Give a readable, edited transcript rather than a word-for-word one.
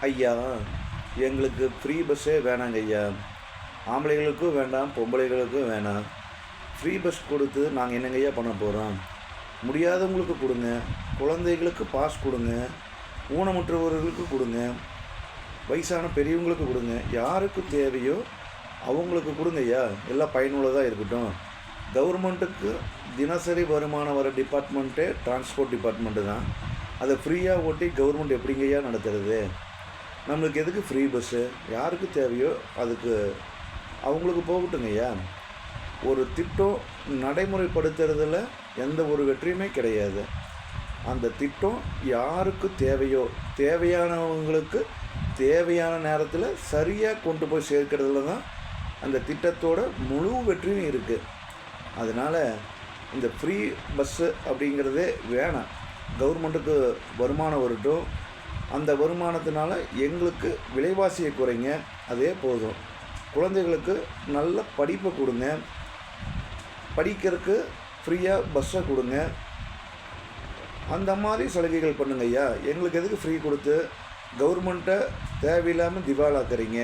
ஐயா, எங்களுக்கு ஃப்ரீ பஸ்ஸே வேணாங்க ஐயா. ஆம்பளைகளுக்கும் வேண்டாம், பொம்பளைகளுக்கும் வேணாம். ஃப்ரீ பஸ் கொடுத்து நாங்கள் என்னங்க ஐயா பண்ண போகிறோம்? முடியாதவங்களுக்கு கொடுங்க, குழந்தைகளுக்கு பாஸ் கொடுங்க, ஊனமுற்றவர்களுக்கு கொடுங்க, வயசான பெரியவங்களுக்கு கொடுங்க. யாருக்கு தேவையோ அவங்களுக்கு கொடுங்க ஐயா. எல்லாம் பயனுள்ளதாக இருக்கட்டும். கவர்மெண்ட்டுக்கு தினசரி வருமானம் வர டிபார்ட்மெண்ட்டே டிரான்ஸ்போர்ட் டிபார்ட்மெண்ட்டு தான். அதை ஃப்ரீயாக ஓட்டி கவர்மெண்ட் எப்படிங்க ஐயா நடத்துறது? நம்மளுக்கு எதுக்கு ஃப்ரீ பஸ்ஸு? யாருக்கு தேவையோ அதுக்கு அவங்களுக்கு போகட்டுங்க ஐயா. ஒரு திட்டம் நடைமுறைப்படுத்துறதுல எந்த ஒரு வெற்றியுமே கிடையாது. அந்த திட்டம் யாருக்கு தேவையோ தேவையானவங்களுக்கு தேவையான நேரத்தில் சரியாக கொண்டு போய் சேர்க்கறதுல தான் அந்த திட்டத்தோட முழு வெற்றியும் இருக்குது. அதனால் இந்த ஃப்ரீ பஸ்ஸு அப்படிங்கிறதே வேணாம். கவர்மெண்ட்டுக்கு வருமானம் வரட்டும். அந்த வருமானத்தினால எங்களுக்கு விலைவாசியை குறைங்க, அதே போதும். குழந்தைகளுக்கு நல்ல படிப்பை கொடுங்க, படிக்கிறதுக்கு ஃப்ரீயாக பஸ்ஸை கொடுங்க. அந்த மாதிரி சலுகைகள் பண்ணுங்க ஐயா. எங்களுக்கு எதுக்கு ஃப்ரீ கொடுத்து கவர்மெண்ட்டை தேவையில்லாமல் திவாலாக்குறீங்க?